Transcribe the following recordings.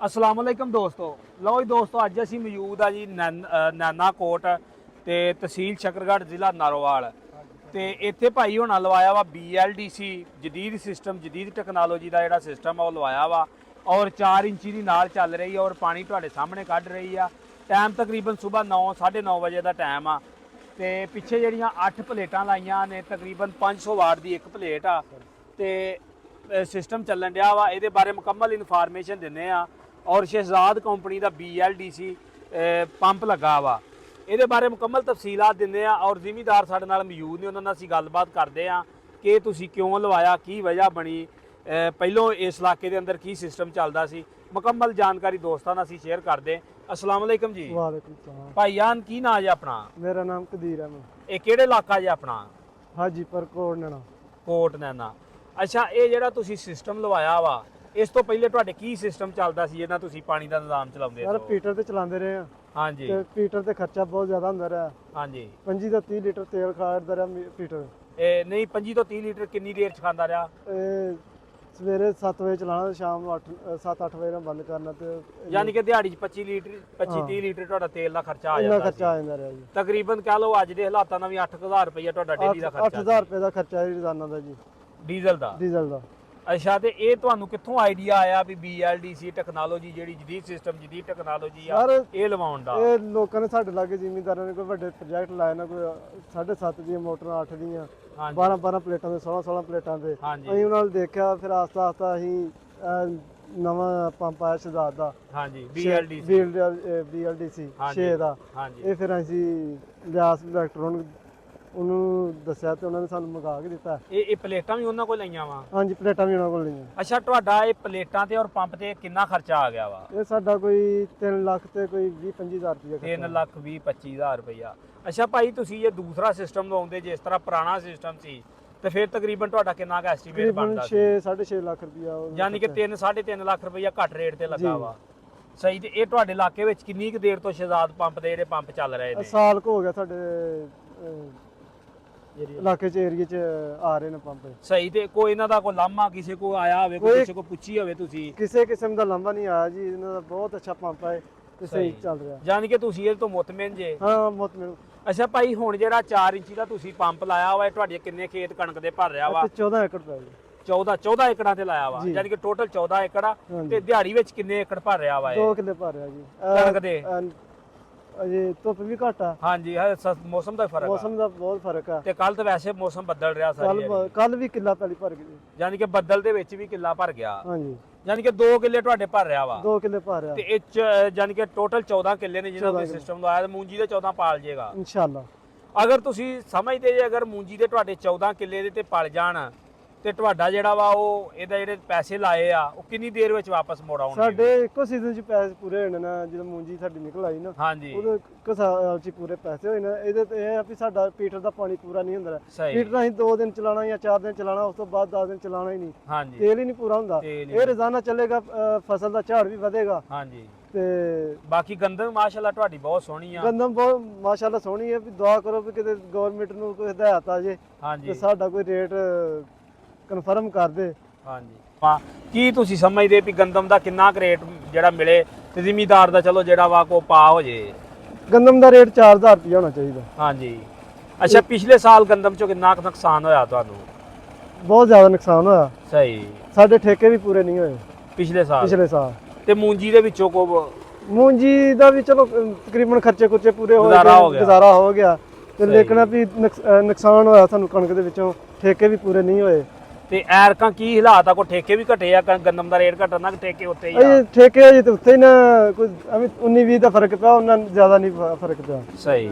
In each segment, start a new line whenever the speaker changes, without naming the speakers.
अस्सलाम वालेकुम दोस्तों। लो जी दोस्तों, अज असी मौजूद आ जी नैना कोट ते तहसील शकरगढ़ जिला नारोवाल ते इत्थे भाई होना लवाया वा BLDC जदीद सिस्टम जदीद टैक्नोलॉजी का जिहड़ा सिस्टम है वो लवाया वा और 4 इंची की नाल चल रही है और पानी तुहाडे सामने कढ़ रही आ। टाइम तकरीबन सुबह 9 9:30 बजे का टाइम आ ते पिछे जिहड़ियां 8 प्लेटां लाइयां ने तकरीबन 500 वाट की एक प्लेट आ ते सिस्टम चलन दिया वा। इहदे बारे मुकम्मल इनफॉर्मेशन दिंदे आ और शहजाद कंपनी का BLDC पंप लगा वा। ਇਹਦੇ ਬਾਰੇ ਮੁਕੰਮਲ ਤਫਸੀਲਾਤ ਦਿੰਦੇ ਆ और ਜ਼ਿਮੀਦਾਰ ਸਾਡੇ ਨਾਲ ਮੌਜੂਦ ਨੇ, ਉਹਨਾਂ ਨਾਲ ਅਸੀਂ ਗੱਲਬਾਤ ਕਰਦੇ ਆ ਕਿ ਤੁਸੀਂ ਕਿਉਂ ਲਵਾਇਆ, ਕੀ ਵਜ੍ਹਾ ਬਣੀ, ਪਹਿਲੋਂ ਇਸ ਇਲਾਕੇ ਦੇ ਅੰਦਰ ਕੀ ਸਿਸਟਮ ਚੱਲਦਾ ਸੀ। ਮੁਕੰਮਲ ਜਾਣਕਾਰੀ ਦੋਸਤਾਂ ਨਾਲ ਅਸੀਂ ਸ਼ੇਅਰ ਕਰਦੇ। अस्सलाम वालेकुम जी।
वालेकुम सलाम।
भाईजान की नाम है अपना?
मेरा नाम कदीर है।
ये ਕਿਹੜੇ ਇਲਾਕਾ ਜੇ ਆਪਣਾ?
हाजीपुर कोट नैना।
ਕੋਟ ਨੈਣਾ। ਅੱਛਾ, ਇਹ ਜਿਹੜਾ ਤੁਸੀਂ ਸਿਸਟਮ ਲਵਾਇਆ ਵਾ ਇਸ ਤੋਂ ਪਹਿਲੇ ਤੁਹਾਡੇ ਕੀ ਸਿਸਟਮ ਚੱਲਦਾ ਸੀ ਜਿਹਨਾਂ ਤੁਸੀਂ ਪਾਣੀ ਦਾ ਨਿਜ਼ਾਮ ਚਲਾਉਂਦੇ
यार
ਹੋ?
पीटर ते चलाते रहे हैं।
हाँ जी
ते पीटर ते खर्चा बहुत ज्यादा होंदा रहा।
हाँ जी।
25 ਤੋਂ 30 ਲੀਟਰ ਤੇਲ ਖਾੜਦਾ ਰਿਹਾ ਪੀਟਰ।
ਇਹ ਨਹੀਂ 25 ਤੋਂ 30 ਲੀਟਰ ਕਿੰਨੀ ਦੇਰ ਚ ਖਾਂਦਾ ਰਿਹਾ?
ਇਹ ਸਵੇਰੇ 7 ਵਜੇ ਚਲਾਣਾ ਤੇ ਸ਼ਾਮ ਨੂੰ 7-8 ਵਜੇ ਨਾਲ ਬੰਦ ਕਰਨਾ ਤੇ
ਯਾਨੀ ਕਿ ਦਿਹਾੜੀ ਚ 25 ਲੀਟਰ 25-30 ਲੀਟਰ ਤੁਹਾਡਾ ਤੇਲ ਦਾ ਖਰਚਾ ਆ
ਇੰਨਾ
ਜਾਂਦਾ
ਖਰਚਾ ਆ ਜਾਂਦਾ ਰਿਹਾ ਜੀ।
ਤਕਰੀਬਨ ਕਹ ਲਓ ਅੱਜ ਦੇ ਹਾਲਾਤਾਂ ਨਾਲ ਵੀ 8000 ਰੁਪਇਆ ਤੁਹਾਡਾ ਡੇਲੀ ਦਾ ਖਰਚਾ
8000 ਰੁਪਏ ਦਾ ਖਰਚਾ ਹੈ ਰੋਜ਼ਾਨਾ ਦਾ ਜੀ
ਡੀਜ਼ਲ ਦਾ।
ਡੀਜ਼ਲ ਦਾ।
ਅੱਛਾ, ਤੇ ਇਹ ਤੁਹਾਨੂੰ ਕਿੱਥੋਂ ਆਈਡੀਆ ਆਇਆ ਵੀ BLDC ਟੈਕਨੋਲੋਜੀ ਜਿਹੜੀ ਜਦੀਦ ਸਿਸਟਮ ਜਦੀਦ ਟੈਕਨੋਲੋਜੀ ਆ
ਯਾਰ
ਇਹ ਲਵਾਉਣ ਦਾ?
ਇਹ ਲੋਕਾਂ ਨੇ ਸਾਡੇ ਲਾਗੇ ਜ਼ਿਮੀਂਦਾਰਾਂ ਨੇ ਕੋਈ ਵੱਡੇ ਪ੍ਰੋਜੈਕਟ ਲਾਏ ਨਾ, ਕੋਈ 7.5 ਦੀਆਂ ਮੋਟਰਾਂ 8 ਦੀਆਂ 12 ਪਲੇਟਾਂ ਦੇ 16 ਪਲੇਟਾਂ ਦੇ। ਅਸੀਂ ਉਹਨਾਂ ਨੂੰ ਦੇਖਿਆ, ਫਿਰ ਆਸਤਾ ਆਸਤਾ ਅਸੀਂ ਨਵਾਂ ਪੰਪ ਆਇਆ ਸ਼ਹਜ਼ਾਦ ਦਾ।
ਹਾਂਜੀ, BLDC
6 ਦਾ।
ਹਾਂਜੀ,
ਇਹ ਫਿਰ ਅਸੀਂ ਲਿਆਸ ਇਲੈਕਟ੍ਰੋਨਿਕ ਉਹਨੂੰ ਦੱਸਿਆ ਤੇ ਉਹਨਾਂ ਨੇ ਸਾਨੂੰ ਮੰਗਾ ਕੇ ਦਿੱਤਾ।
ਇਹ ਪਲੇਟਾਂ ਵੀ ਉਹਨਾਂ ਕੋਲ ਲਈਆਂ ਵਾ?
ਹਾਂਜੀ, ਪਲੇਟਾਂ ਵੀ ਉਹਨਾਂ ਕੋਲ ਲਈਆਂ।
ਅੱਛਾ, ਤੁਹਾਡਾ ਇਹ ਪਲੇਟਾਂ ਤੇ ਔਰ ਪੰਪ ਤੇ ਕਿੰਨਾ ਖਰਚਾ ਆ ਗਿਆ ਵਾ?
ਇਹ ਸਾਡਾ ਕੋਈ 3 ਲੱਖ ਤੇ ਕੋਈ 20-25 ਹਜ਼ਾਰ ਰੁਪਇਆ।
3,20,25 ਹਜ਼ਾਰ ਰੁਪਇਆ। ਅੱਛਾ ਭਾਈ, ਤੁਸੀਂ ਇਹ ਦੂਸਰਾ ਸਿਸਟਮ ਲਵਾਉਂਦੇ ਜਿਸ ਤਰ੍ਹਾਂ ਪੁਰਾਣਾ ਸਿਸਟਮ ਸੀ ਤੇ ਫਿਰ ਤਕਰੀਬਨ ਤੁਹਾਡਾ ਕਿੰਨਾ ਕੁ ਐਸਟੀਮੇਟ ਬਣਦਾ ਸੀ?
6.5 ਲੱਖ ਰੁਪਇਆ।
ਯਾਨੀ ਕਿ 3-3.5 ਲੱਖ ਰੁਪਇਆ ਘੱਟ ਰੇਟ ਤੇ ਲੱਗਾ ਵਾ। ਸਹੀ। ਤੇ ਇਹ ਤੁਹਾਡੇ ਇਲਾਕੇ ਵਿੱਚ ਕਿੰਨੀ ਕੁ ਦੇਰ ਤੋਂ ਸ਼ਹਜ਼ਾਦ ਪੰਪ ਦੇ ਜਿਹੜੇ ਪੰਪ ਚੱਲ ਰਹੇ ਨੇ?
ਸਾਲ ਕੁ ਹੋ ਗਿਆ ਸਾਡੇ ਇਲਾਕੇ ਚ ਏਰੀਏ ਚ ਆ ਰਹੇ ਨੇ ਪੰਪ।
ਸਹੀ। ਤੇ ਕੋਈ ਇਹਨਾਂ ਦਾ ਕੋਈ ਲਾਮਾ ਕਿਸੇ ਕੋ ਆਇਆ ਹੋਵੇ, ਕੋਈ ਕਿਸੇ ਕੋ ਪੁੱਛੀ ਹੋਵੇ ਤੁਸੀਂ?
ਕਿਸੇ ਕਿਸਮ ਦਾ ਲਾਂਭਾ ਨਹੀਂ ਆਇਆ ਜੀ। ਇਹਨਾਂ ਦਾ ਬਹੁਤ ਅੱਛਾ ਪੰਪ ਹੈ ਤੇ ਸਹੀ ਚੱਲ ਰਿਹਾ।
ਯਾਨੀ ਕਿ ਤੁਸੀਂ ਇਹ ਤੋਂ ਮੁਤਮਿਨ ਜੇ?
ਹਾਂ, ਮੁਤਮਿਨ।
ਅੱਛਾ ਭਾਈ, ਹੁਣ ਜਿਹੜਾ 4 ਇੰਚੀ ਦਾ ਤੁਸੀਂ ਪੰਪ ਲਾਇਆ ਵਾ, ਇਹ ਤੁਹਾਡੇ ਕਿੰਨੇ ਖੇਤ ਕਣਕ ਦੇ ਭਰ ਰਿਹਾ ਵਾ?
14 ਏਕੜ ਪੈ ਗਿਆ।
14 ਏਕੜਾਂ ਤੇ ਲਾਇਆ ਵਾ, ਯਾਨੀ ਕਿ ਟੋਟਲ 14 ਏਕੜ ਆ। ਤੇ ਦਿਹਾੜੀ ਵਿੱਚ ਕਿੰਨੇ ਏਕੜ ਭਰ ਰਿਹਾ ਵਾ?
2 ਕਿੱਲੇ ਭਰ ਰਿਹਾ ਜੀ
ਕਣਕ ਦੇ।
ਅਜੇ ਧੁੱਪ ਵੀ ਘੱਟ ਆ।
ਹਾਂਜੀ, ਮੌਸਮ ਦਾ ਫਰਕ ਆ।
ਮੌਸਮ ਦਾ ਬਹੁਤ ਫਰਕ ਆ।
ਤੇ ਕੱਲ ਤਾਂ ਵੈਸੇ ਮੌਸਮ ਬੱਦਲ ਰਿਹਾ ਸਾਰੀ।
ਕੱਲ ਵੀ ਕਿੱਲਾ ਪਹਿਲੀ ਭਰ ਗਈ,
ਯਾਨੀ ਕਿ ਬੱਦਲ ਦੇ ਵਿੱਚ ਵੀ ਕਿੱਲਾ ਭਰ ਗਿਆ।
ਹਾਂਜੀ,
ਯਾਨੀ ਕਿ 2 ਕਿੱਲੇ ਤੁਹਾਡੇ ਭਰ ਰਿਹਾ ਵਾ।
2 ਕਿੱਲੇ ਭਰ ਰਿਹਾ
ਤੇ ਇਹ ਯਾਨੀ ਕਿ ਟੋਟਲ 14 ਕਿੱਲੇ ਨੇ ਜਿਹਨਾਂ ਦੇ ਸਿਸਟਮ ਲਵਾਇਆ ਤੇ ਮੂੰਜੀ ਦੇ 14 ਪਾਲ ਜੇਗਾ
ਇਨਸ਼ਾਅੱਲਾ।
ਅਗਰ ਤੁਸੀਂ ਸਮਝਦੇ ਜੇ ਅਗਰ ਮੂੰਜੀ ਦੇ ਤੁਹਾਡੇ 14 ਕਿੱਲੇ ਦੇ ਤੇ ਪਲ ਜਾਣ ਤੇ ਤੁਹਾਡਾ ਜਿਹੜਾ ਵਾ ਉਹ ਇਹਦਾ ਜਿਹੜੇ ਪੈਸੇ ਲਾਏ ਆ ਉਹ ਕਿੰਨੀ ਦੇਰ ਵਿੱਚ ਵਾਪਸ ਮੋੜ ਆਉਣਗੇ?
ਸਾਡੇ ਇੱਕੋ ਸੀਜ਼ਨ 'ਚ ਪੈਸੇ ਪੂਰੇ ਹੋਣੇ ਨਾ। ਜਦੋਂ ਮੂੰਜੀ ਸਾਡੀ ਨਿਕਲ ਆਈ ਨਾ,
ਹਾਂਜੀ,
ਉਦੋਂ ਇੱਕੋ ਸਾਲ 'ਚ ਪੂਰੇ ਪੈਸੇ ਹੋਏ ਨਾ। ਇਹਦੇ ਤੇ ਇਹ ਆ ਵੀ ਸਾਡਾ ਪੀਟਰ ਦਾ ਪਾਣੀ ਪੂਰਾ ਨਹੀਂ ਹੁੰਦਾ। ਪੀਟਰ ਅਸੀਂ 2 ਦਿਨ ਚਲਾਣਾ ਜਾਂ 4 ਦਿਨ ਚਲਾਣਾ, ਉਸ ਤੋਂ ਬਾਅਦ 10 ਦਿਨ ਚਲਾਣਾ ਹੀ ਨਹੀਂ।
ਹਾਂਜੀ,
ਤੇਲ ਹੀ ਨਹੀਂ ਪੂਰਾ ਹੁੰਦਾ। ਇਹ ਰੋਜ਼ਾਨਾ ਚੱਲੇਗਾ, ਫਸਲ ਦਾ ਝਾੜ ਵੀ ਵਧੇਗਾ।
ਹਾਂਜੀ।
ਤੇ
ਬਾਕੀ ਗੰਦਮ ਮਾਸ਼ਾਅੱਲਾ ਤੁਹਾਡੀ ਬਹੁਤ ਸੋਹਣੀ ਆ।
ਗੰਦਮ ਬਹੁਤ ਮਾਸ਼ਾਅੱਲਾ ਸੋਹਣੀ ਹੈ। ਵੀ ਦੁਆ ਕਰੋ ਵੀ ਕਿਤੇ ਗਵਰਨਮੈਂਟ ਨੂੰ ਕੋਈ ਹਦਾਇਤ ਆ ਜੇ ਤੇ ਸਾਡਾ ਕੋਈ ਰੇਟ ਕਨਫਰਮ ਕਰ ਦੇ।
ਹਾਂਜੀ। ਕੀ ਤੁਸੀਂ ਸਮਝਦੇ ਵੀ ਗੰਦਮ ਦਾ ਕਿੰਨਾ ਕੁ ਰੇਟ ਜਿਹੜਾ ਮਿਲੇ ਤੇ ਜ਼ਿਮੀਦਾਰ ਦਾ ਚਲੋ ਜਿਹੜਾ ਵਾ ਕੋ ਪਾ ਹੋ ਜੇ?
ਗੰਦਮ ਦਾ ਰੇਟ 4000 ਰੁਪਇਆ ਹੋਣਾ ਚਾਹੀਦਾ।
ਹਾਂਜੀ। ਅੱਛਾ, ਪਿਛਲੇ ਸਾਲ ਗੰਦਮ ਚੋਂ ਕਿੰਨਾ ਕੁ ਨੁਕਸਾਨ ਹੋਇਆ ਤੁਹਾਨੂੰ?
ਬਹੁਤ ਜ਼ਿਆਦਾ ਨੁਕਸਾਨ ਹੋਇਆ।
ਸਹੀ।
ਸਾਡੇ ਠੇਕੇ ਵੀ ਪੂਰੇ ਨਹੀਂ ਹੋਏ
ਪਿਛਲੇ ਸਾਲ। ਤੇ ਮੂੰਜੀ ਦੇ ਵਿੱਚੋਂ ਕੋ? ਮੂੰਜੀ
ਦਾ ਵੀ ਚਲੋ ਤਕਰੀਬਨ ਖਰਚੇ ਕੁਰਚੇ ਪੂਰੇ ਹੋ
ਗਏ,
ਗੁਜ਼ਾਰਾ ਹੋ ਗਿਆ ਤੇ ਲੇਕਿਨ ਵੀ ਨੁਕਸਾਨ ਹੋਇਆ ਸਾਨੂੰ ਕਣਕ ਦੇ ਵਿੱਚੋਂ। ਠੇਕੇ ਵੀ ਪੂਰੇ ਨਹੀਂ ਹੋਏ। ਤੇ
ਐਰਕਾਂ ਕੀ ਹਾਲਾਤ ਆ? ਕੋ ਠੇਕੇ ਵੀ ਘਟੇ ਆ? ਗੰਦਮ ਦਾ ਰੇਟ ਘਟਣਾ ਕਿ ਠੇਕੇ ਉੱਤੇ ਹੀ ਆ?
ਠੇਕੇ ਅਜੇ ਤੇ ਉੱਤੇ ਹੀ ਨਾ, ਕੋਈ 19-20 ਦਾ ਫਰਕ ਪਿਆ, ਉਹਨਾਂ ਜ਼ਿਆਦਾ ਨਹੀਂ ਫਰਕ ਪਿਆ।
ਸਹੀ।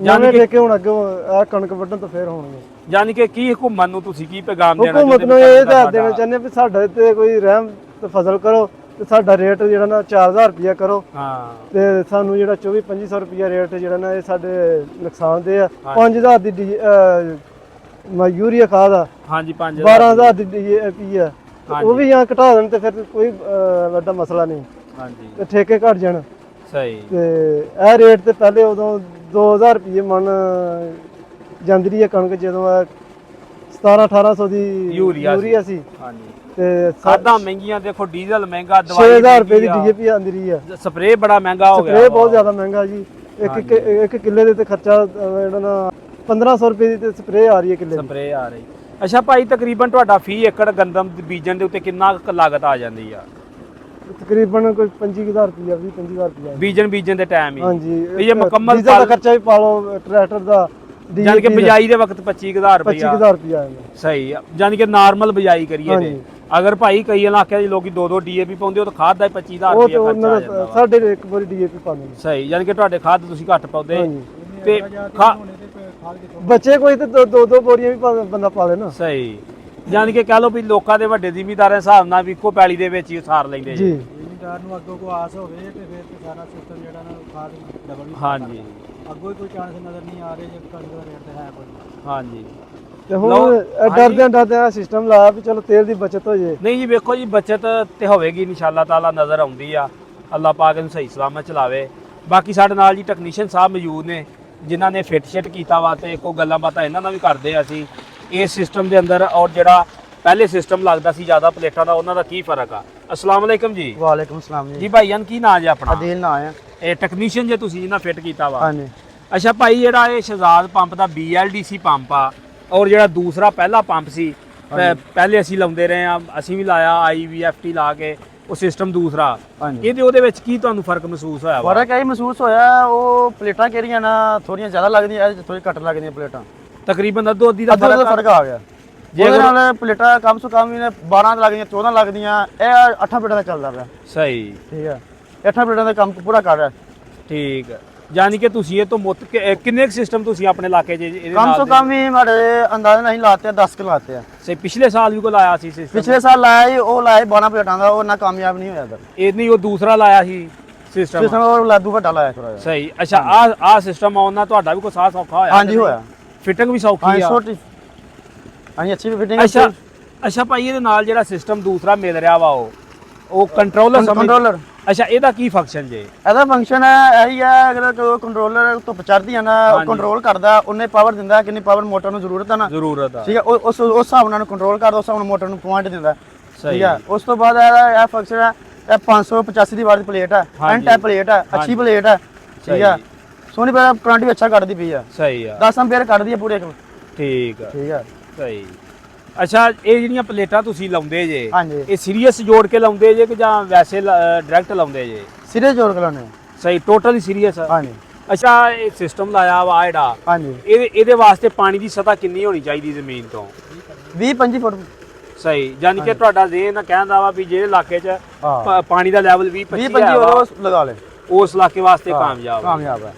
ਯਾਨੀ ਠੇਕੇ ਹੁਣ ਅੱਗੇ ਆ ਕਣਕ ਵੱਢਣ ਤੋਂ ਫੇਰ ਹੋਣਗੇ।
ਯਾਨੀ ਕਿ ਕੀ ਹੁਕੂਮਤ ਨੂੰ ਤੁਸੀਂ ਕੀ ਪੈਗਾਮ ਦੇਣਾ
ਚਾਹੁੰਦੇ? ਹੁਕੂਮਤ ਨੂੰ ਇਹ ਦੱਸ ਦੇਣਾ ਚਾਹੁੰਦੇ ਵੀ ਸਾਡੇ ਤੇ ਕੋਈ ਰਹਿਮ ਤੇ ਫਜ਼ਲ ਕਰੋ ਤੇ ਸਾਡਾ ਰੇਟ ਜਿਹੜਾ ਨਾ 4000 ਰੁਪਇਆ ਕਰੋ।
ਹਾਂ। ਤੇ
ਸਾਨੂੰ ਜਿਹੜਾ 24-2500 ਰੁਪਇਆ ਰੇਟ ਜਿਹੜਾ ਨਾ ਇਹ ਸਾਡੇ ਨੁਕਸਾਨ ਦੇ ਆ। 5000 ਦੀ ਯੂਰੀਆ ਖਾਦ ਆ। ਹਾਂਜੀ, 12,000 ਦੀ DAP ਆ। ਉਹ ਵੀ ਜਾਂ ਘਟਾ ਦੇਣ ਤੇ ਫਿਰ ਕੋਈ ਵੱਡਾ ਮਸਲਾ ਨਹੀਂ। ਹਾਂਜੀ। ਤੇ ਠੇਕੇ ਘਟ ਜਾਣ। ਸਹੀ। ਤੇ ਇਹ ਰੇਟ ਤੇ ਪਹਿਲੇ ਉਦੋਂ 2000 ਰੁਪਏ ਮਣ ਜਾਂਦੀ ਰਹੀ ਹੈ ਕਣਕ, ਜਦੋਂ 1700-1800 ਦੀ ਯੂਰੀਆ ਸੀ। ਹਾਂਜੀ। ਤੇ
ਖਾਦਾਂ ਮਹਿੰਗੀਆਂ, ਦੇਖੋ ਡੀਜ਼ਲ ਮਹਿੰਗਾ, ਦਵਾਈ
6000 ਰੁਪਏ ਦੀ ਡੀਏਪੀ ਆਂਦੀ ਰਹੀ ਆ।
ਸਪਰੇਅ ਬੜਾ ਮਹਿੰਗਾ ਹੋ ਗਿਆ,
ਸਪਰੇਅ ਬਹੁਤ ਜ਼ਿਆਦਾ ਮਹਿੰਗਾ ਜੀ। ਇੱਕ ਕਿੱਲੇ ਦੇ ਤੇ ਖਰਚਾ ਜਿਹੜਾ ਨਾ 1500 ਰੁਪਏ ਦੀ ਤੇ ਸਪਰੇਅ ਆ ਰਹੀ ਹੈ ਕਿੱਲੇ ਦੀ।
ਸਪਰੇਅ ਆ ਰਹੀ। ਅੱਛਾ ਭਾਈ, ਤਕਰੀਬਨ ਤੁਹਾਡਾ ਫੀ ਏਕੜ ਗੰਦਮ ਬੀਜਣ ਦੇ ਉੱਤੇ ਕਿੰਨਾ ਕੁ ਲਾਗਤ ਆ ਜਾਂਦੀ ਆ?
ਤਕਰੀਬਨ ਕੋਈ 25000 ਰੁਪਏ 25000 ਰੁਪਏ
ਬੀਜਣ ਦੇ ਟਾਈਮ ਹੀ।
ਹਾਂਜੀ।
ਇਹ ਮੁਕੰਮਲ
ਡੀਜ਼ਲ ਦਾ ਖਰਚਾ ਵੀ ਪਾ ਲਓ, ਟਰੈਕਟਰ ਦਾ,
ਜਾਨ ਕਿ ਬਿਜਾਈ ਦੇ ਵਕਤ 25000 ਰੁਪਏ
25000 ਰੁਪਏ ਆਏਗਾ।
ਸਹੀ ਆ, ਜਾਨ ਕਿ ਨਾਰਮਲ ਬਿਜਾਈ ਕਰੀਏ ਤੇ ਅਗਰ ਭਾਈ ਕਈ ਇਲਾਕਿਆਂ 'ਚ ਲੋਕੀ 2-2 ਡੀਏਪੀ ਪਾਉਂਦੇ, ਉਹ ਤਾਂ ਖਾਦ ਦਾ 25000 ਰੁਪਏ ਖਰਚਾ ਆ ਜਾਂਦਾ।
ਸਾਡੇ ਇੱਕ ਵਾਰੀ ਡੀਏਪੀ ਪਾਉਂਦੇ।
ਸਹੀ, ਜਾਨ ਕਿ ਤੁਹਾਡੇ ਖਾਦ ਤੁਸੀਂ ਘੱਟ ਪਾਉਂਦੇ ਤੇ
ਬੱਚੇ ਕੋਈ ਤੇ ਦੋ ਬੋਰੀਆਂ ਵੀ ਬੰਦਾ ਪਾ ਲੇ ਨਾ।
ਸਹੀ, ਜਾਨ ਕਿ ਕਹ ਲਓ ਵੀ ਲੋਕਾਂ ਦੇ ਵੱਡੇ ਜ਼ਿਮੀਂਦਾਰਾਂ ਦੇ ਹਿਸਾਬ ਨਾਲ ਵੀ ਇੱਕੋ ਪੈਲੀ ਦੇ ਵਿੱਚ ਹੀ ਸਾਰ ਲੈਂਦੇ
ਜੀ।
ਜ਼ਿਮੀਂਦਾਰ ਨੂੰ ਅੱਗੋਂ ਕੋ ਆਸ ਹੋਵੇ ਤੇ ਫਿਰ ਤੇ ਸਾਰਾ ਸਿਸਟਮ ਜਿਹੜਾ ਨਾ ਖਾਦ ਡਬਲ ਵੀ
ਹਾਂਜੀ,
ਅੱਗੋਂ ਹੀ ਕੋਈ ਚਾਂਸ ਨਜ਼ਰ ਨਹੀਂ ਆ ਰਹੇ ਜੇ ਕਣਕ ਦਾ ਰੇਟ ਤੇ ਹੈ ਕੋਈ।
ਹਾਂਜੀ।
ਤੇ ਹੁਣ ਡਰਦਿਆਂ ਸਿਸਟਮ ਲਾਇਆ ਵੀ ਚਲੋ ਤੇਲ ਦੀ ਬਚਤ ਹੋ ਜੇ।
ਨਹੀਂ ਜੀ, ਵੇਖੋ ਜੀ, ਬਚਤ ਤੇ ਹੋਵੇਗੀ ਇਨਸ਼ਾਅੱਲਾ ਤਾਲਾ, ਨਜ਼ਰ ਆਉਂਦੀ ਆ। ਅੱਲਾਹ ਪਾਕ ਨੂੰ ਸਹੀ ਸਲਾਮਤ ਚਲਾਵੇ। ਬਾਕੀ ਸਾਡੇ ਨਾਲ ਜੀ ਟੈਕਨੀਸ਼ੀਅਨ ਸਾਹਿਬ ਮੌਜੂਦ ਨੇ ਜਿਨ੍ਹਾਂ ਨੇ ਫਿੱਟ ਸ਼ਿਟ ਕੀਤਾ ਵਾ, ਤੇ ਕੋਈ ਗੱਲਾਂ ਬਾਤਾਂ ਇਹਨਾਂ ਨਾਲ ਵੀ ਕਰਦੇ ਆ ਅਸੀਂ ਇਸ ਸਿਸਟਮ ਦੇ ਅੰਦਰ, ਔਰ ਜਿਹੜਾ ਪਹਿਲੇ ਸਿਸਟਮ ਲੱਗਦਾ ਸੀ ਜ਼ਿਆਦਾ ਪਲੇਟਾਂ ਦਾ, ਉਹਨਾਂ ਦਾ ਕੀ ਫਰਕ ਆ। अस्सलाम वालेकुम जी।
वालेकुम सलाम
जी भाईजान की ਨਾਂ ਜੇ ਆਪਣਾ?
ਅਦੀਲ ਨਾ ਆਇਆ।
ਇਹ ਟੈਕਨੀਸ਼ੀਅਨ ਜੇ ਤੁਸੀਂ ਜਿਹਨਾਂ ਫਿੱਟ ਕੀਤਾ ਵਾ।
ਹਾਂਜੀ।
ਅੱਛਾ ਭਾਈ, ਜਿਹੜਾ ਇਹ ਸ਼ਹਜ਼ਾਦ ਪੰਪ ਦਾ BLDC ਪੰਪ ਆ, ਔਰ ਜਿਹੜਾ ਦੂਸਰਾ ਪਹਿਲਾ ਪੰਪ ਸੀ ਪਹਿਲੇ ਅਸੀਂ ਲਾਉਂਦੇ ਰਹੇ ਆ, ਅਸੀਂ ਵੀ ਲਾਇਆ IVFT ਲਾ ਕੇ, ਉਹ ਸਿਸਟਮ ਦੂਸਰਾ, ਇਹਦੇ ਉਹਦੇ ਵਿੱਚ ਕੀ ਤੁਹਾਨੂੰ ਫਰਕ ਮਹਿਸੂਸ ਹੋਇਆ ਵਾ?
ਫਰਕ ਇਹ ਮਹਿਸੂਸ ਹੋਇਆ, ਉਹ ਪਲੇਟਾਂ ਕਿਹੜੀਆਂ ਨਾ ਥੋੜੀਆਂ ਜ਼ਿਆਦਾ ਲੱਗਦੀਆਂ, ਇਹ ਥੋੜੀ ਘੱਟ ਲੱਗਦੀਆਂ ਪਲੇਟਾਂ।
ਤਕਰੀਬਨ ਅੱਧੋ ਅੱਧੀ ਦਾ
ਫਰਕ ਆ ਗਿਆ। ਜਿਹਦੇ ਨਾਲ ਪਲੇਟਾਂ ਕਮ ਸੋ ਕਮ 12 ਲੱਗਦੀਆਂ, 14 ਲੱਗਦੀਆਂ, ਇਹ 8 ਪਲੇਟਾਂ ਦਾ ਚੱਲਦਾ ਪਿਆ।
ਸਹੀ,
ਠੀਕ ਹੈ, 8 ਪਲੇਟਾਂ ਦਾ ਕੰਮ ਪੂਰਾ ਕਰ ਰਿਹਾ।
ਠੀਕ ਹੈ, ਯਾਨੀ ਕਿ ਤੁਸੀਂ ਇਹ ਤੋਂ ਕਿੰਨੇ ਸਿਸਟਮ ਤੁਸੀਂ ਆਪਣੇ ਇਲਾਕੇ 'ਚ ਇਹਦੇ ਨਾਲ?
ਕਮ ਸੋ ਕਮ ਵੀ ਸਾਡੇ ਅੰਦਾਜ਼ਾ ਨਹੀਂ ਲਾਤੇ 10 ਕਿ ਲਾਤੇ ਆ।
ਸੇ ਪਿਛਲੇ ਸਾਲ ਵੀ ਕੋ ਲਾਇਆ ਸੀ ਸਿਸਟਮ?
ਪਿਛਲੇ ਸਾਲ ਲਾਇਆ ਸੀ, ਉਹ ਲਾਇਆ 12 ਪਲੇਟਾਂ ਦਾ, ਉਹ ਨਾ ਕਾਮਯਾਬ ਨਹੀਂ ਹੋਇਆ ਇਧਰ।
ਇਹ ਨਹੀਂ, ਉਹ ਦੂਸਰਾ ਲਾਇਆ ਸੀ ਸਿਸਟਮ
ਉਹ ਲਾਦੂ ਵੱਡਾ ਲਾਇਆ ਥੋੜਾ।
ਸਹੀ। ਅੱਛਾ, ਆ ਸਿਸਟਮ ਆਉਣ ਨਾਲ ਤੁਹਾਡਾ ਵੀ ਕੋਈ ਸਾਹ ਸੌਖਾ ਹੋਇਆ?
ਹਾਂਜੀ ਹੋਇਆ।
ਫਿਟਿੰਗ ਵੀ ਸੌਖੀ ਆ?
ਛੋਟੀ, ਹਾਂਜੀ, ਅੱਛੀ ਫਿਟਿੰਗ।
ਅੱਛਾ ਭਾਈ, ਇਹਦੇ ਨਾਲ ਜਿਹੜਾ ਸਿਸਟਮ ਦੂਸਰਾ ਮਿਲ ਰਿਹਾ ਵਾ, ਉਹ ਕੰਟਰੋਲਰ। ਅੱਛਾ, ਇਹਦਾ ਕੀ ਫੰਕਸ਼ਨ ਜੇ?
ਇਹਦਾ ਫੰਕਸ਼ਨ ਹੈ ਇਹੀ ਹੈ, ਅਗਰ ਕੋਈ ਕੰਟਰੋਲਰ ਧੁੱਪ ਚੜਦੀ ਆ ਨਾ, ਉਹ ਕੰਟਰੋਲ ਕਰਦਾ, ਉਹਨੇ ਪਾਵਰ ਦਿੰਦਾ, ਕਿੰਨੀ ਪਾਵਰ ਮੋਟਰ ਨੂੰ ਜ਼ਰੂਰਤ ਹੈ ਨਾ।
ਜ਼ਰੂਰਤ ਆ, ਠੀਕ
ਹੈ, ਉਸ ਹਿਸਾਬ ਨਾਲ ਕੰਟਰੋਲ ਕਰਦਾ, ਉਸ ਹਿਸਾਬ ਨਾਲ ਮੋਟਰ ਨੂੰ ਪੁਆਇੰਟ ਦਿੰਦਾ। ਠੀਕ ਹੈ, ਉਸ ਤੋਂ ਬਾਅਦ ਇਹ ਫੰਕਸ਼ਨ ਹੈ, ਇਹ 585 ਦੀ ਵਾਟ ਦੀ ਪਲੇਟ ਹੈ, ਐਨ ਟੈਪ ਪਲੇਟ ਹੈ, ਅੱਛੀ ਪਲੇਟ ਹੈ। ਠੀਕ ਹੈ, ਸੋਹਣੀ ਕਰੰਟ ਵੀ ਅੱਛਾ ਕੱਢਦੀ ਪਈ ਆ।
ਸਹੀ ਆ,
10 ਐਂਪੀਅਰ ਕੱਢਦੀ ਹੈ ਪੂਰੇ।
ਠੀਕ ਆ,
ਠੀਕ ਹੈ,
ਸਹੀ। ਅੱਛਾ, ਇਹ ਜਿਹੜੀਆਂ ਪਲੇਟਾਂ ਤੁਸੀਂ ਲਾਉਂਦੇ ਜੇ,
ਹਾਂਜੀ,
ਇਹ ਸੀਰੀਅਸ ਜੋੜ ਕੇ ਲਾਉਂਦੇ ਜੇ ਕਿ ਜਾਂ ਵੈਸੇ ਡਾਇਰੈਕਟ ਲਾਉਂਦੇ ਜੇ?
ਸੀਰੀਅਸ ਜੋੜ ਕੇ ਲਾਉਣੇ।
ਸਹੀ, ਟੋਟਲੀ ਸੀਰੀਅਸ।
ਹਾਂਜੀ।
ਅੱਛਾ, ਇਹ ਸਿਸਟਮ ਲਾਇਆ ਵਾ ਜਿਹੜਾ,
ਹਾਂਜੀ,
ਇਹਦੇ ਵਾਸਤੇ ਪਾਣੀ ਦੀ ਸਤ੍ਹਾ ਕਿੰਨੀ ਹੋਣੀ ਚਾਹੀਦੀ ਜ਼ਮੀਨ ਤੋਂ?
20-25 ਫੁੱਟ।
ਸਹੀ, ਯਾਨੀ ਕਿ ਤੁਹਾਡਾ ਜ਼ੇਨ ਕਹਿੰਦਾ ਵਾ ਵੀ ਜਿਹੜੇ ਇਲਾਕੇ 'ਚ ਪਾਣੀ ਦਾ ਲੈਵਲ 20-25
ਉਹ ਲਗਾ ਲੈ,
ਉਸ ਇਲਾਕੇ ਵਾਸਤੇ ਕਾਮਯਾਬ
ਹੈ।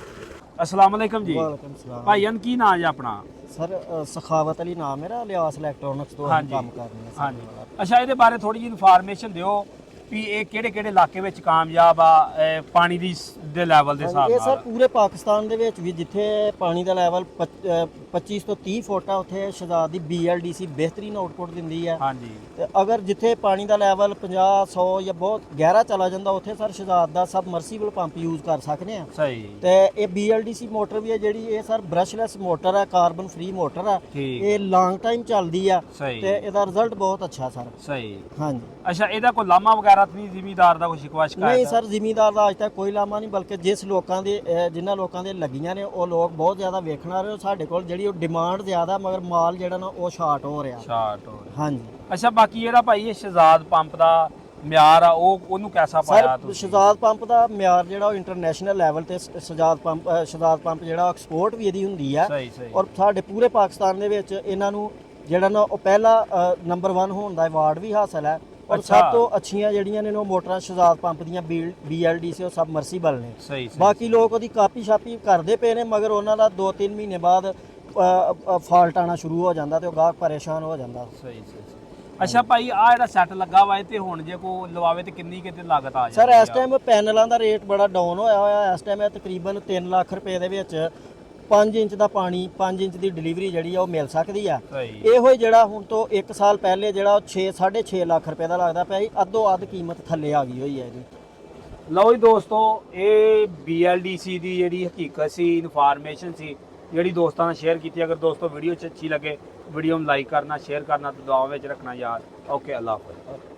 अस्सलाम वालेकुम जी।
ਵਾਲੇਕੁਮ ਸਲਾਮ।
ਭਾਈਜਾਨ ਕੀ ਨਾਂ ਹੈ ਆਪਣਾ?
ਸਰ ਸਖਾਵਤ ਅਲੀ ਨਾਮ ਮੇਰਾ, ਲਿਆਸ ਇਲੈਕਟ੍ਰੋਨਿਕਸ ਤੋਂ ਕੰਮ ਕਰਨੇ ਆ।
ਹਾਂਜੀ। ਅੱਛਾ, ਇਹਦੇ ਬਾਰੇ ਥੋੜੀ ਜਿਹੀ ਇਨਫੋਰਮੇਸ਼ਨ ਦਿਓ ਵੀ ਇਹ ਕਿਹੜੇ ਕਿਹੜੇ ਇਲਾਕੇ ਵਿੱਚ ਕਾਮਯਾਬ ਆ ਪਾਣੀ ਦੇ ਲੈਵਲ ਦੇ ਹਿਸਾਬ
ਇਹ ਸਰ
ਨਾਲ?
ਪੂਰੇ ਪਾਕਿਸਤਾਨ ਦੇ ਵਿੱਚ ਵੀ ਜਿੱਥੇ ਪਾਣੀ ਦਾ ਲੈਵਲ 25 ਤੋਂ 30 ਫੁੱਟ ਆ, ਉੱਥੇ ਸ਼ਹਜ਼ਾਦ ਦੀ BLDC ਬਿਹਤਰੀਨ ਆਊਟਪੁੱਟ ਦਿੰਦੀ ਹੈ।
ਹਾਂਜੀ।
ਤੇ ਅਗਰ ਜਿੱਥੇ ਪਾਣੀ ਦਾ ਲੈਵਲ 50 100 ਜਾਂ ਬਹੁਤ ਗਹਿਰਾ ਚਲਾ ਜਾਂਦਾ, ਉੱਥੇ ਸਰ ਸ਼ਹਜ਼ਾਦ ਦਾ ਸਬਮਰਸੀਬਲ ਪੰਪ ਯੂਜ਼ ਕਰ ਸਕਦੇ ਆ।
ਸਹੀ।
ਤੇ ਇਹ BLDC ਮੋਟਰ ਵੀ ਹੈ ਜਿਹੜੀ, ਇਹ ਸਰ ਬ੍ਰਸ਼ਲੈਸ ਮੋਟਰ ਹੈ, ਕਾਰਬਨ ਫ੍ਰੀ ਮੋਟਰ ਹੈ। ਇਹ ਲੌਂਗ ਟਾਈਮ ਚੱਲਦੀ ਆ
ਸਹੀ।
ਤੇ ਇਹਦਾ ਰਿਜ਼ਲਟ ਬਹੁਤ ਅੱਛਾ ਸਰ।
ਸਹੀ।
ਹਾਂਜੀ।
ਅੱਛਾ, ਇਹਦਾ ਕੋਈ ਲਾਮਾ ਵਗੈਰਾ ਨਹੀਂ ਜ਼ਿਮੀਦਾਰ ਦਾ ਕੋਈ ਸ਼ਿਕਵਾ ਸ਼ਿਕਾਇਤ?
ਨਹੀਂ ਸਰ, ਜ਼ਿਮੀਦਾਰ ਦਾ ਅੱਜ ਤੱਕ ਕੋਈ ਲਾਮਾ ਨਹੀਂ, ਬਲਕਿ ਜਿਨ੍ਹਾਂ ਲੋਕਾਂ ਦੇ ਲੱਗੀਆਂ ਨੇ ਉਹ ਲੋਕ ਬਹੁਤ ਜ਼ਿਆਦਾ ਵੇਖਣ ਆ ਰਹੇ ਹੋ। ਸਾਡੇ ਕੋਲ ਜਿਹੜੀ ਉਹ ਡਿਮਾਂਡ ਜ਼ਿਆਦਾ, ਮਗਰ ਮਾਲ ਜਿਹੜਾ ਨਾ ਉਹ ਸ਼ਾਰਟ ਹੋ ਰਿਹਾ। ਹਾਂਜੀ।
ਅੱਛਾ, ਬਾਕੀ ਜਿਹੜਾ ਭਾਈ ਇਹ ਸ਼ਹਜ਼ਾਦ ਪੰਪ ਦਾ ਮਿਆਰ ਆ, ਉਹਨੂੰ ਕਿਹਦਾ ਪਾਇਆ
ਸਰ ਸ਼ਹਜ਼ਾਦ ਪੰਪ ਦਾ ਮਿਆਰ ਜਿਹੜਾ ਉਹ ਇੰਟਰਨੈਸ਼ਨਲ ਲੈਵਲ ਤੇ ਸ਼ਹਜ਼ਾਦ ਪੰਪ ਜਿਹੜਾ ਐਕਸਪੋਰਟ ਵੀ ਇਹਦੀ ਹੁੰਦੀ ਆ। ਔਰ ਸਾਡੇ ਪੂਰੇ ਪਾਕਿਸਤਾਨ ਦੇ ਵਿੱਚ ਇਹਨਾਂ ਨੂੰ ਜਿਹੜਾ ਨਾ ਉਹ ਪਹਿਲਾ ਨੰਬਰ 1 ਹੋਣ ਦਾ ਅਵਾਰਡ ਵੀ ਹਾਸਲ ਹੈ। ਔਰ ਸਭ ਤੋਂ ਅੱਛੀਆਂ ਜਿਹੜੀਆਂ ਨੇ ਉਹ ਮੋਟਰਾਂ ਸ਼ਹਜ਼ਾਦ ਪੰਪ ਦੀਆਂ BLDC ਉਹ ਸਬਮਰਸੀਬਲ ਨੇ। ਬਾਕੀ ਲੋਕ ਉਹਦੀ ਕਾਪੀ ਛਾਪੀ ਕਰਦੇ ਪਏ ਨੇ, ਮਗਰ ਉਹਨਾਂ ਦਾ 2-3 ਮਹੀਨੇ ਬਾਅਦ ਫਾਲਟ ਆਣਾ ਸ਼ੁਰੂ ਹੋ ਜਾਂਦਾ ਤੇ ਉਹ ਗਾਹਕ ਪਰੇਸ਼ਾਨ ਹੋ ਜਾਂਦਾ।
ਸਹੀ। ਅੱਛਾ ਭਾਈ, ਆ ਜਿਹੜਾ ਸੈੱਟ ਲੱਗਾ ਵਾ, ਤੇ ਹੁਣ ਜੇ ਕੋ ਲਵਾਵੇ ਤੇ ਕਿੰਨੀ ਕਿਤੇ ਲਾਗਤ ਆ ਜਾਂਦੀ?
ਸਰ ਇਸ ਟਾਈਮ ਪੈਨਲਾਂ ਦਾ ਰੇਟ ਬੜਾ ਡਾਊਨ ਹੋਇਆ। ਇਸ ਟਾਈਮ ਇਹ ਤਕਰੀਬਨ 3 ਲੱਖ ਰੁਪਏ ਦੇ ਵਿੱਚ 5 ਇੰਚ ਦਾ ਪਾਣੀ, 5 ਇੰਚ ਦੀ ਡਿਲੀਵਰੀ ਜਿਹੜੀ ਆ ਉਹ ਮਿਲ ਸਕਦੀ ਆ। ਇਹੋ ਹੀ ਜਿਹੜਾ ਹੁਣ ਤੋਂ 1 ਸਾਲ ਪਹਿਲੇ ਜਿਹੜਾ 6.5 ਲੱਖ ਰੁਪਏ ਦਾ ਲੱਗਦਾ ਪਿਆ ਸੀ, ਅੱਧੋ ਅੱਧ ਕੀਮਤ ਥੱਲੇ ਆ ਗਈ ਹੋਈ ਹੈ ਇਹਦੀ।
ਲਓ ਜੀ ਦੋਸਤੋ, ਇਹ BLDC ਦੀ ਜਿਹੜੀ ਹਕੀਕਤ ਸੀ, ਇਨਫੋਰਮੇਸ਼ਨ ਸੀ, ਜਿਹੜੀ ਦੋਸਤਾਂ ਨਾਲ ਸ਼ੇਅਰ ਕੀਤੀ। ਅਗਰ ਦੋਸਤੋ ਵੀਡੀਓ 'ਚ ਅੱਛੀ ਲੱਗੇ ਵੀਡੀਓ ਨੂੰ ਲਾਈਕ ਕਰਨਾ, ਸ਼ੇਅਰ ਕਰਨਾ ਤੇ ਦੁਆਵਾਂ ਵਿੱਚ ਰੱਖਣਾ ਯਾਦ। ਓਕੇ, ਅੱਲਾ ਹਾਫਿਜ਼।